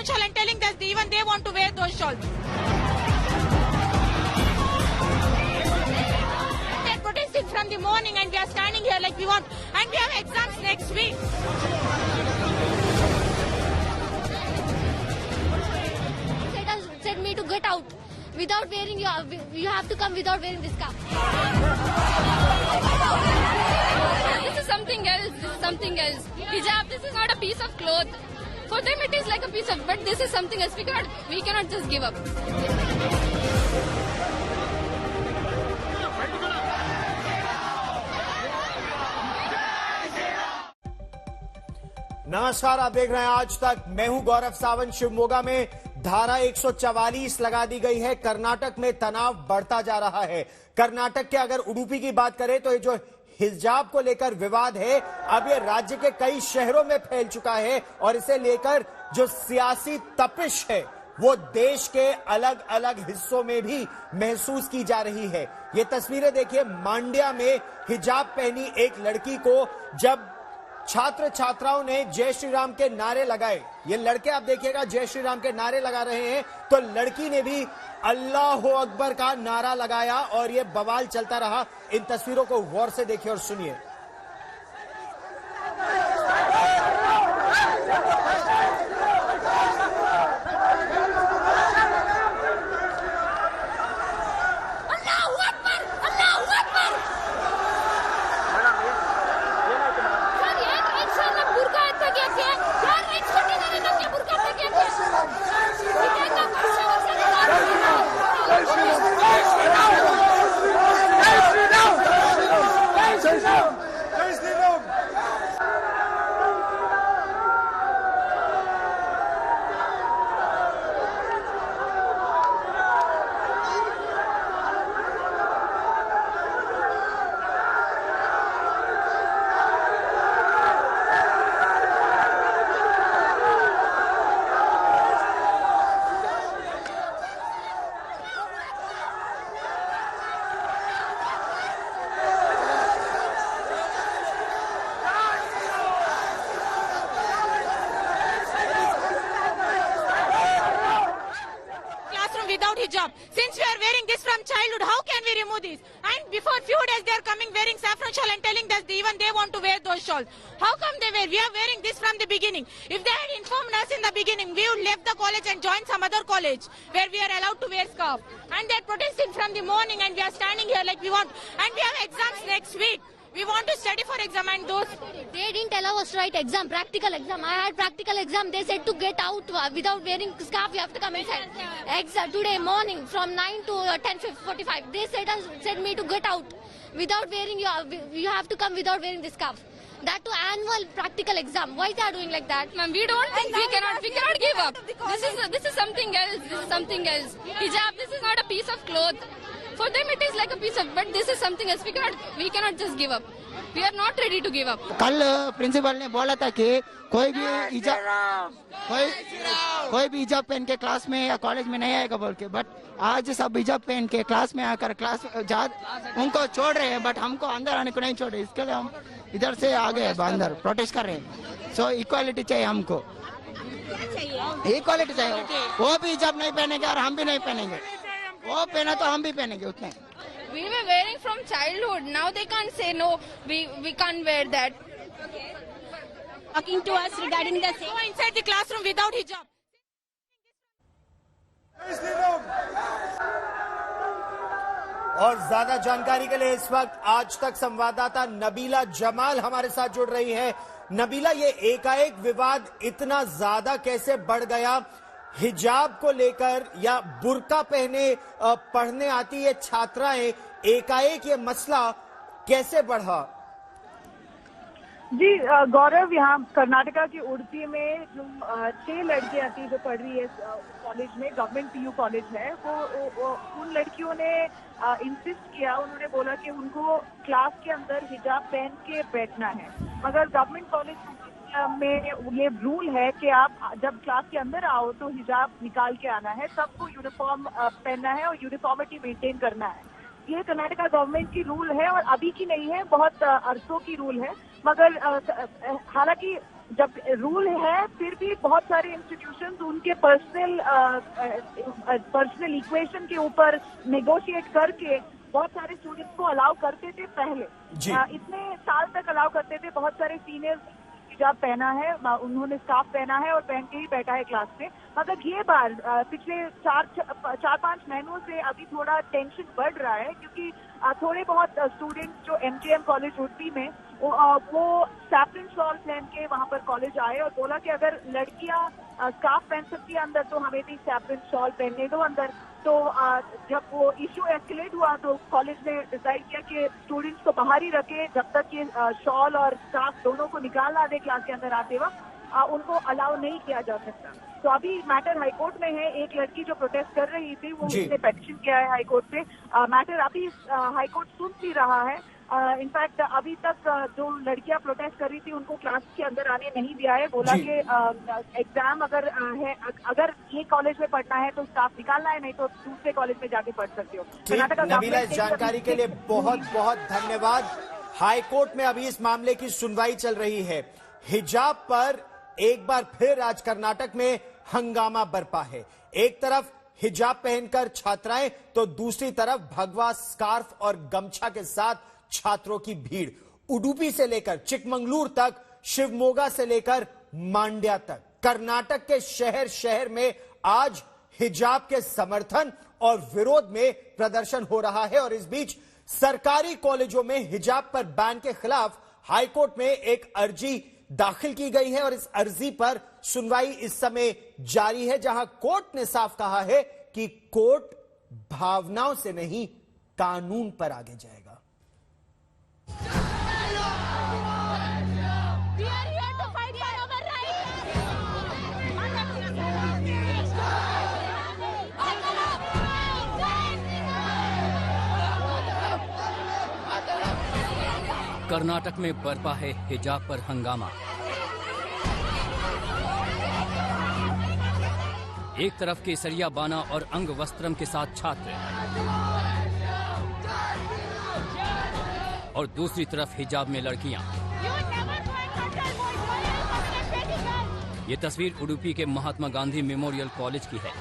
saffron shawl and telling that even they want to wear those shawls. They're protesting from the morning and we are standing here like we want, and we have exams next week. Said me to get out without wearing you have to come without wearing this scarf. This is something else. This is something else. Hijab, this is not a piece of cloth. For them it is like a piece of, but this is something else. We cannot just give up. नमस्कार, आप देख रहे हैं आज तक। मैं हूं गौरव सावंत। शिवमोगा में धारा 144 लगा दी गई है। कर्नाटक में तनाव बढ़ता जा रहा है। कर्नाटक के अगर उडुपी की बात करें तो ये जो हिजाब को लेकर विवाद है अब ये राज्य के कई शहरों में फैल चुका है और इसे लेकर जो सियासी तपिश है वो देश के अलग अलग हिस्सों में भी महसूस की जा रही है। ये तस्वीरें देखिए, मांड्या में हिजाब पहनी एक लड़की को जब छात्र छात्राओं ने जय श्री राम के नारे लगाए, ये लड़के आप देखिएगा जय श्री राम के नारे लगा रहे हैं, तो लड़की ने भी अल्लाह अकबर का नारा लगाया और ये बवाल चलता रहा। इन तस्वीरों को गौर से देखिए और सुनिए। Without hijab, since we are wearing this from childhood, how can we remove this? And before few days they are coming wearing saffron shawl and telling that even they want to wear those shawls. How come they wear? We are wearing this from the beginning. If they had informed us in the beginning, we would left the college and joined some other college where we are allowed to wear scarf. And they are protesting from the morning and we are standing here like we want. And we have exams next week. We want to study for exam and those. They didn't allow us to write exam, practical exam. I had practical exam. They said to get out without wearing scarf. You have to come inside. Exam today morning from 9 to 10:45. They said me to get out without wearing you have to come without wearing this scarf. That to annual practical exam. Why they are doing like that? Ma'am, we don't think we cannot give up. This is something else. This is something else. Hijab, this is not a piece of cloth. For them it is like a piece of, but this is something else. We cannot just give up. We are not ready to give up. कल principal ने बोला था कि कोई भी हिजाब पहन के क्लास में या कॉलेज में नहीं आएगा बोल के, बट आज सब हिजाब पहन के क्लास में आकर उनको छोड़ रहे हैं, बट हमको अंदर आने को नहीं छोड़ रहे। इसके लिए हम इधर से आ गए अंदर प्रोटेस्ट कर रहे हैं। सो इक्वालिटी चाहिए हमको, इक्वालिटी चाहिए। वो भी हिजाब नहीं पहनेंगे और हम भी नहीं पहनेंगे, वो पहना तो हम भी पहनेंगे उतने। We were wearing from childhood. Now they can't say no. We can't wear that. Talking to us regarding the same. Go inside the classroom without hijab. और ज्यादा जानकारी के लिए इस वक्त आज तक संवाददाता नबीला जमाल हमारे साथ जुड़ रही है। नबीला, ये एकाएक विवाद इतना ज्यादा कैसे बढ़ गया? हिजाब को लेकर या बुर्का पहने पढ़ने आती है छात्राएं, एकाएक ये मसला कैसे बढ़ा? जी गौरव, यहाँ कर्नाटका के उडुपी में जो 6 लड़कियां थी जो पढ़ रही है कॉलेज में, गवर्नमेंट पीयू कॉलेज है, वो उन लड़कियों ने इंसिस्ट किया, उन्होंने बोला कि उनको क्लास के अंदर हिजाब पहन के बैठना है। मगर गवर्नमेंट कॉलेज में ये रूल है कि आप जब क्लास के अंदर आओ तो हिजाब निकाल के आना है, सबको यूनिफॉर्म पहनना है और यूनिफॉर्मिटी मेंटेन करना है। ये कर्नाटका गवर्नमेंट की रूल है और अभी की नहीं है, बहुत अरसों की रूल है। मगर हालांकि जब रूल है फिर भी बहुत सारे इंस्टीट्यूशंस उनके पर्सनल इक्वेशन के ऊपर नेगोशिएट करके बहुत सारे स्टूडेंट्स को अलाउ करते थे पहले। इतने साल तक अलाउ करते थे। बहुत सारे सीनियर्स हिजाब पहना है, उन्होंने स्कार्फ पहना है और पहन के ही बैठा है क्लास में। मगर ये बार पिछले 4-5 महीनों से अभी थोड़ा टेंशन बढ़ रहा है, क्योंकि थोड़े बहुत स्टूडेंट्स जो MGM कॉलेज उड़पी में वो सैफरन शॉल पहन के वहां पर कॉलेज आए और बोला कि अगर लड़कियां स्कार्फ पहन सकती है अंदर तो हमें भी सैफरन शॉल पहनने दो अंदर। तो जब वो इश्यू एस्केलेट हुआ तो कॉलेज ने डिसाइड किया कि स्टूडेंट्स को बाहर ही रखे जब तक ये शॉल और स्कार्फ दोनों को निकाल ना दे क्लास के अंदर आते वक्त, उनको अलाउ नहीं किया जा सकता। तो अभी मैटर हाईकोर्ट में है। एक लड़की जो प्रोटेस्ट कर रही थी वो उसने पेटिशन किया है हाईकोर्ट पे। मैटर अभी हाईकोर्ट सुन भी रहा है। इनफैक्ट अभी तक जो लड़कियां प्रोटेस्ट कर रही थी उनको क्लास के अंदर आने नहीं दिया है। बोला कि एग्जाम अगर है, अगर ये कॉलेज में पढ़ना है तो स्टाफ निकालना है, नहीं तो दूसरे कॉलेज में जाके पढ़ सकते हो। नबीला, इस जानकारी के लिए बहुत बहुत धन्यवाद। हाईकोर्ट में अभी इस मामले की सुनवाई चल रही है। हिजाब पर एक बार फिर आज कर्नाटक में हंगामा बरपा है। एक तरफ हिजाब पहनकर छात्राएं तो दूसरी तरफ भगवा, स्कार्फ और गमछा के साथ छात्रों की भीड़। उडुपी से लेकर चिकमंगलूर तक, शिवमोगा से लेकर मांड्या तक, कर्नाटक के शहर शहर में आज हिजाब के समर्थन और विरोध में प्रदर्शन हो रहा है। और इस बीच सरकारी कॉलेजों में हिजाब पर बैन के खिलाफ हाईकोर्ट में एक अर्जी दाखिल की गई है और इस अर्जी पर सुनवाई इस समय जारी है, जहां कोर्ट ने साफ कहा है कि कोर्ट भावनाओं से नहीं, कानून पर आगे जाएगा। कर्नाटक में बरपा है हिजाब पर हंगामा। एक तरफ केसरिया बाना और अंग वस्त्रम के साथ छात्र और दूसरी तरफ हिजाब में लड़कियां। ये तस्वीर उडुपी के महात्मा गांधी मेमोरियल कॉलेज की है।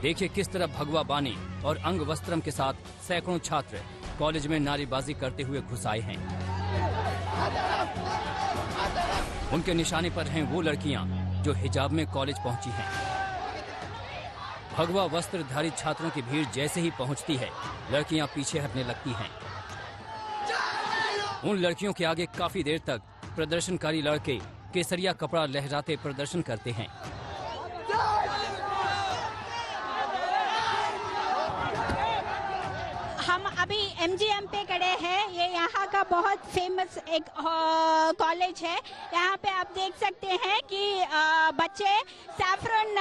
देखिए किस तरह भगवा बानी और अंग वस्त्रम के साथ सैकड़ों छात्र कॉलेज में नारेबाजी करते हुए घुस आए हैं। उनके निशाने पर हैं वो लड़कियां जो हिजाब में कॉलेज पहुंची हैं। भगवा वस्त्रधारी छात्रों की भीड़ जैसे ही पहुंचती है, लड़कियां पीछे हटने लगती हैं। उन लड़कियों के आगे काफी देर तक प्रदर्शनकारी लड़के केसरिया कपड़ा लहराते प्रदर्शन करते हैं। हम अभी MGM पे खड़े हैं। ये यहाँ का बहुत फेमस एक कॉलेज है। यहाँ पे आप देख सकते हैं कि बच्चे सैफरन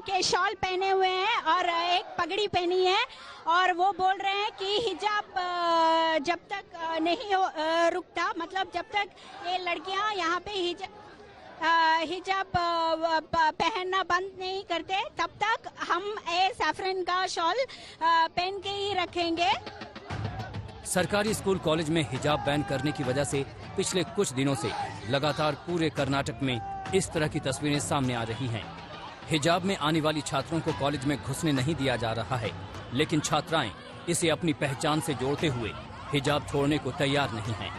के शॉल पहने हुए हैं और एक पगड़ी पहनी है और वो बोल रहे हैं कि हिजाब जब तक नहीं रुकता, मतलब जब तक ये लड़कियाँ यहाँ पे हिजाब पहनना बंद नहीं करते तब तक हम सैफरन का शॉल पहन के ही रखेंगे। सरकारी स्कूल कॉलेज में हिजाब बैन करने की वजह से पिछले कुछ दिनों से लगातार पूरे कर्नाटक में इस तरह की तस्वीरें सामने आ रही हैं। हिजाब में आने वाली छात्रों को कॉलेज में घुसने नहीं दिया जा रहा है, लेकिन छात्राएं इसे अपनी पहचान से जोड़ते हुए हिजाब छोड़ने को तैयार नहीं हैं।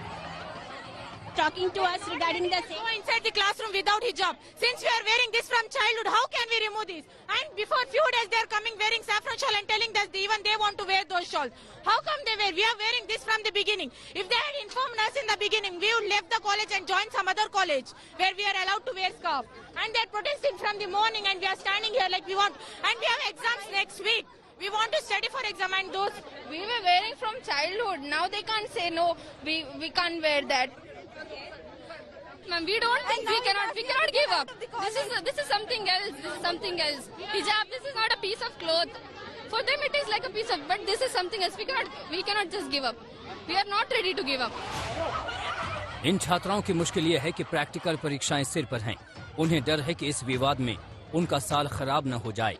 Talking to us regarding the Go inside the classroom without hijab. Since we are wearing this from childhood, how can we remove this? And before few days they are coming wearing saffron shawl and telling us even they want to wear those shawls. How come they wear? We are wearing this from the beginning. If they had informed us in the beginning, we would left the college and join some other college where we are allowed to wear scarf. And they are protesting from the morning and we are standing here like we want. And we have exams next week. We want to study for exam and those. We were wearing from childhood. Now they can't say no, we can't wear that. Ma'am, we don't think we cannot give up. This is something else. This is something else. Hijab, this is not a piece of cloth. For them it is like a piece of, but this is something else. We cannot just give up. We are not ready to give up. इन छात्राओं की मुश्किल ये है कि practical परीक्षाएं सिर पर हैं। उन्हें डर है कि इस विवाद में उनका साल खराब न हो जाए।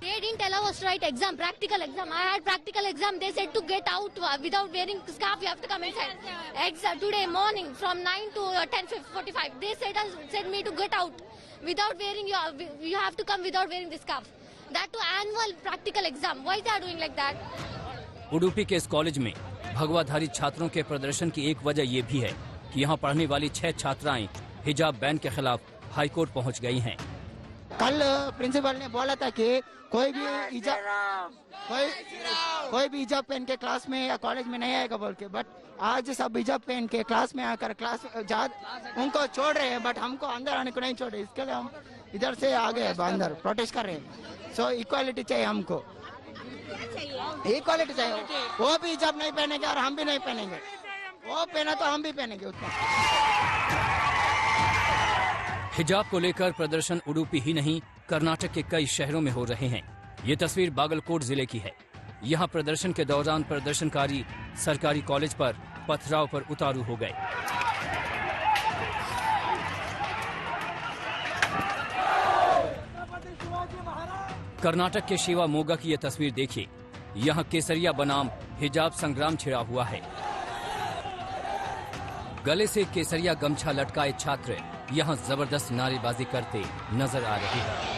They didn't allow us to write exam, practical exam. I had practical exam. They said to get out without wearing scarf. You have to come inside. Today morning from 9 to 10:45. They said me to get out without wearing you have to come without wearing the scarf. That to annual practical exam. Why they are doing like that? Udupi के इस college में भगवाधारी छात्रों के प्रदर्शन की एक वजह ये भी है कि यहाँ पढ़ने वाली 6 छात्राएं हिजाब बैन के खिलाफ हाईकोर्ट पहुँच गई हैं। कल प्रिंसिपल ने बोला था कि कोई भी हिजाब पहन के क्लास में या कॉलेज में नहीं आएगा बोल के, बट आज सब हिजाब पहन के क्लास में आकर उनको छोड़ रहे हैं, बट हमको अंदर आने को नहीं छोड़े। इसके लिए हम इधर से आ गए, अंदर प्रोटेस्ट कर रहे हैं। सो इक्वालिटी चाहिए हमको, इक्वालिटी चाहिए। वो भी हिजाब नहीं पहनेंगे और हम भी नहीं पहनेंगे, वो पहना तो हम भी पहनेंगे उतना। हिजाब को लेकर प्रदर्शन उडुपी ही नहीं कर्नाटक के कई शहरों में हो रहे हैं। ये तस्वीर बागलकोट जिले की है। यहाँ प्रदर्शन के दौरान प्रदर्शनकारी सरकारी कॉलेज पर पथराव पर उतारू हो गए। कर्नाटक के शिवामोगा की ये तस्वीर देखिए। यहाँ केसरिया बनाम हिजाब संग्राम छिड़ा हुआ है। गले से केसरिया गमछा लटकाए छात्र यहाँ जबरदस्त नारेबाजी करते नजर आ रहे हैं।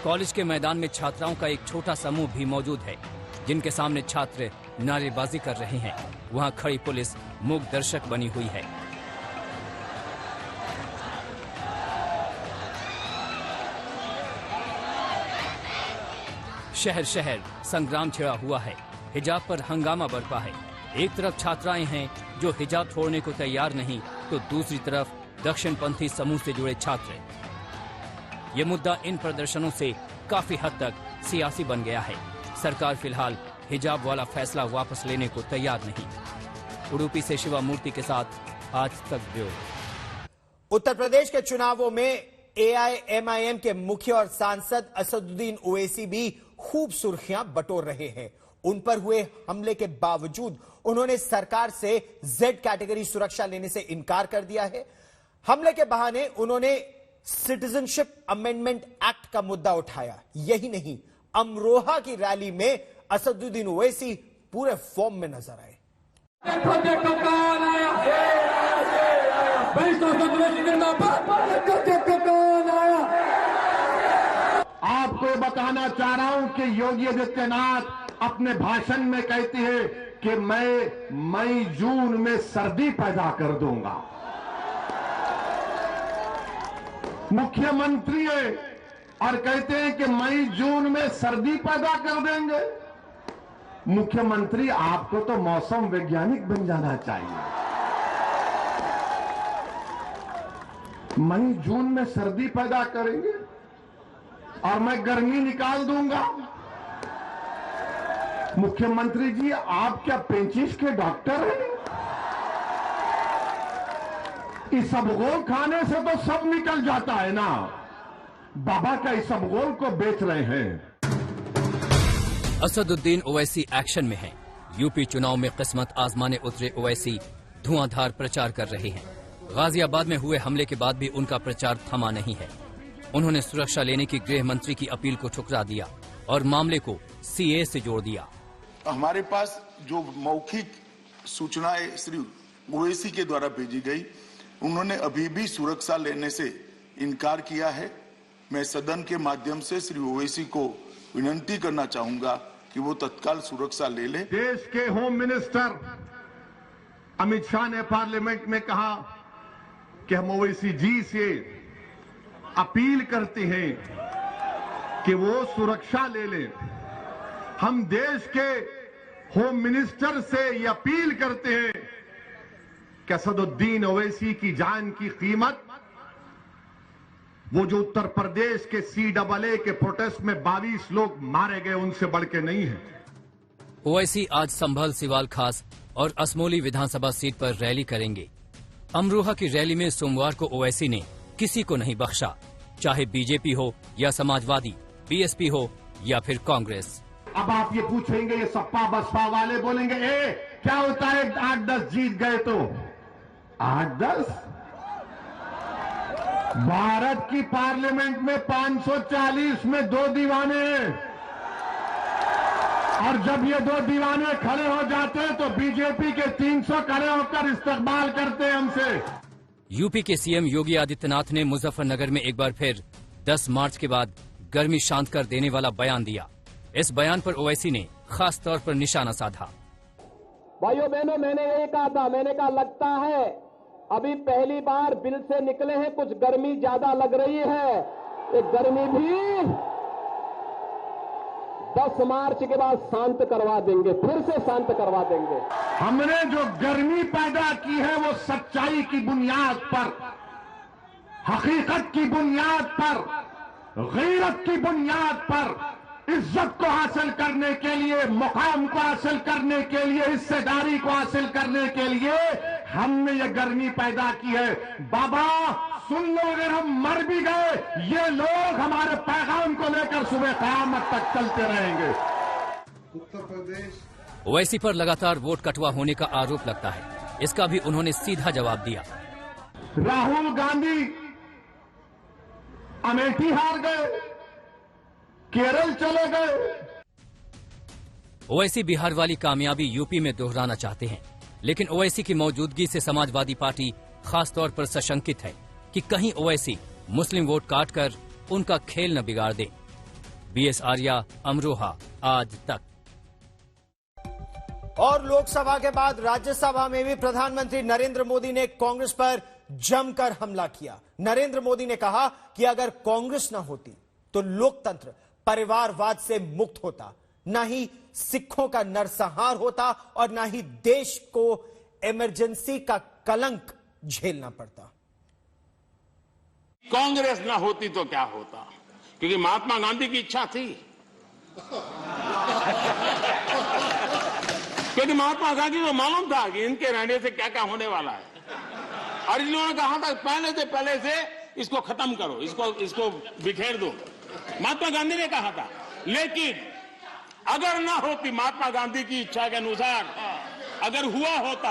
कॉलेज के मैदान में छात्राओं का एक छोटा समूह भी मौजूद है, जिनके सामने छात्र नारेबाजी कर रहे हैं। वहां खड़ी पुलिस मूक दर्शक बनी हुई है। शहर शहर संग्राम छिड़ा हुआ है। हिजाब पर हंगामा बरपा है। एक तरफ छात्राएं हैं जो हिजाब छोड़ने को तैयार नहीं, तो दूसरी तरफ दक्षिणपंथी समूह से जुड़े छात्र। ये मुद्दा इन प्रदर्शनों से काफी हद तक सियासी बन गया है। सरकार फिलहाल हिजाब वाला फैसला वापस लेने को तैयार नहीं। उडुपी से शिवा मूर्ति के साथ आज तक ब्यूरो। उत्तर प्रदेश के चुनावों में AIMIM के मुखिया और सांसद असदुद्दीन ओवैसी भी खूब सुर्खियां बटोर रहे हैं। उन पर हुए हमले के बावजूद उन्होंने सरकार से Z कैटेगरी सुरक्षा लेने से इनकार कर दिया है। हमले के बहाने उन्होंने सिटीजनशिप अमेंडमेंट एक्ट का मुद्दा उठाया। यही नहीं, अमरोहा की रैली में असदुद्दीन ओवैसी पूरे फॉर्म में नजर आए। आपको बताना चाह रहा हूं कि योगी आदित्यनाथ अपने भाषण में कहती है कि मैं मई जून में सर्दी पैदा कर दूंगा। मुख्यमंत्री है और कहते हैं कि मई जून में सर्दी पैदा कर देंगे। मुख्यमंत्री आपको तो मौसम वैज्ञानिक बन जाना चाहिए। मई जून में सर्दी पैदा करेंगे और मैं गर्मी निकाल दूंगा। मुख्यमंत्री जी, आप क्या पेंचिस के डॉक्टर हैं? इसबगोल खाने से तो सब निकल जाता है ना। बाबा का इसबगोल को बेच रहे हैं। असदुद्दीन ओवैसी एक्शन में हैं। यूपी चुनाव में किस्मत आजमाने उतरे ओवैसी धुआंधार प्रचार कर रहे हैं। गाजियाबाद में हुए हमले के बाद भी उनका प्रचार थमा नहीं है। उन्होंने सुरक्षा लेने की गृह मंत्री की अपील को ठुकरा दिया और मामले को CA से जोड़ दिया। हमारे पास जो मौखिक सूचनाएं श्री ओवैसी के द्वारा भेजी गई, उन्होंने अभी भी सुरक्षा लेने से इनकार किया है। मैं सदन के माध्यम से श्री ओवैसी को विनती करना चाहूंगा कि वो तत्काल सुरक्षा ले ले। देश के होम मिनिस्टर अमित शाह ने पार्लियामेंट में कहा कि हम ओवैसी जी से अपील करते हैं कि वो सुरक्षा ले लें। हम देश के होम मिनिस्टर से ये अपील करते हैं कि असदुद्दीन ओवैसी की जान की कीमत वो जो उत्तर प्रदेश के CAA के प्रोटेस्ट में 22 लोग मारे गए उनसे बढ़ के नहीं है। ओवैसी आज संभल, सिवाल खास और असमोली विधानसभा सीट पर रैली करेंगे। अमरोहा की रैली में सोमवार को ओवैसी ने किसी को नहीं बख्शा, चाहे बीजेपी हो या समाजवादी, BSP हो या फिर कांग्रेस। अब आप ये पूछेंगे, ये सपा बसपा वाले बोलेंगे, क्या होता है 8-10 जीत गए तो? 8-10 भारत की पार्लियामेंट में 540 में 2 दीवाने हैं और जब ये 2 दीवाने खड़े हो जाते हैं तो बीजेपी के 300 खड़े होकर इस्तकबाल करते हैं हमसे। यूपी के सीएम योगी आदित्यनाथ ने मुजफ्फरनगर में एक बार फिर 10 मार्च के बाद गर्मी शांत कर देने वाला बयान दिया। इस बयान पर ओवैसी ने खास तौर पर निशाना साधा। भाइयों बहनों, मैंने यही कहा था, मैंने कहा लगता है अभी पहली बार बिल से निकले हैं, कुछ गर्मी ज्यादा लग रही है। ये गर्मी भी 10 मार्च के बाद शांत करवा देंगे, फिर से शांत करवा देंगे। हमने जो गर्मी पैदा की है वो सच्चाई की बुनियाद पर, हकीकत की बुनियाद पर, गैरत की बुनियाद पर, इज्जत को हासिल करने के लिए, मुकाम को हासिल करने के लिए, हिस्सेदारी को हासिल करने के लिए हमने ये गर्मी पैदा की है। बाबा सुन लो, अगर हम मर भी गए ये लोग हमारे पैगाम को लेकर सुबह क़यामत तक चलते रहेंगे। उत्तर प्रदेश ओवैसी पर लगातार वोट कटवा होने का आरोप लगता है। इसका भी उन्होंने सीधा जवाब दिया। राहुल गांधी अमेठी हार गए, केरल चले गए। ओवैसी बिहार वाली कामयाबी यूपी में दोहराना चाहते हैं, लेकिन ओवैसी की मौजूदगी से समाजवादी पार्टी खास तौर पर सशंकित है कि कहीं ओवैसी मुस्लिम वोट काटकर उनका खेल न बिगाड़ दे। बीएस आर्या, अमरोहा, आज तक। और लोकसभा के बाद राज्यसभा में भी प्रधानमंत्री नरेंद्र मोदी ने कांग्रेस पर जमकर हमला किया। नरेंद्र मोदी ने कहा कि अगर कांग्रेस न होती तो लोकतंत्र परिवारवाद से मुक्त होता, न ही सिखों का नरसंहार होता और न ही देश को इमरजेंसी का कलंक झेलना पड़ता। कांग्रेस ना होती तो क्या होता, क्योंकि महात्मा गांधी की इच्छा थी। क्योंकि महात्मा गांधी को मालूम था कि इनके रहने से क्या क्या होने वाला है, और इन्होंने कहा था पहले से इसको खत्म करो, इसको बिखेर दो। महात्मा गांधी ने कहा था। लेकिन अगर ना होती महात्मा गांधी की इच्छा के अनुसार, अगर हुआ होता,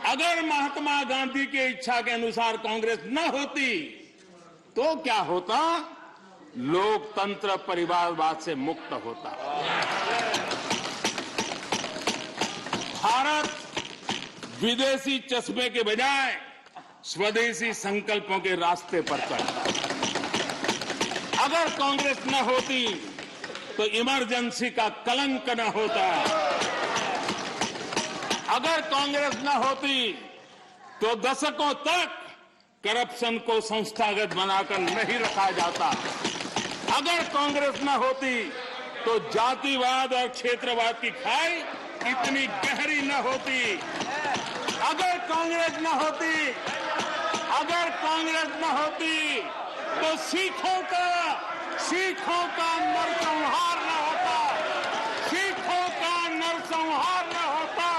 अगर महात्मा गांधी की इच्छा के अनुसार कांग्रेस न होती तो क्या होता? लोकतंत्र परिवारवाद से मुक्त होता। भारत विदेशी चश्मे के बजाय स्वदेशी संकल्पों के रास्ते पर चलता। अगर कांग्रेस न होती तो इमरजेंसी का कलंक न होता। अगर कांग्रेस न होती तो दशकों तक करप्शन को संस्थागत बनाकर नहीं रखा जाता। अगर कांग्रेस न होती तो जातिवाद और क्षेत्रवाद की खाई इतनी गहरी न होती। अगर कांग्रेस न होती तो सिखों का नरसंहार न होता। सिखों का नरसंहार न होता।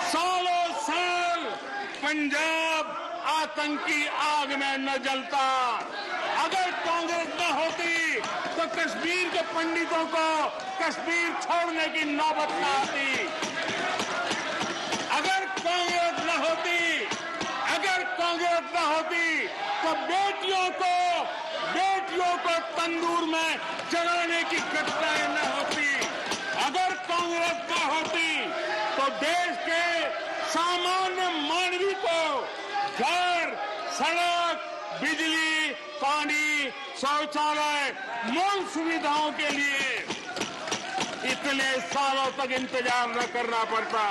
सालों साल पंजाब आतंकी आग में न जलता। अगर कांग्रेस न होती तो कश्मीर के पंडितों को कश्मीर छोड़ने की नौबत न आती। अगर कांग्रेस न होती तो बेटियों को तंदूर में जलाने की घटनाएं न होती। अगर कांग्रेस न होती तो देश के सामान्य मानवी को घर, सड़क, बिजली, पानी, शौचालय, मूल सुविधाओं के लिए इतने सालों तक इंतजार न करना पड़ता।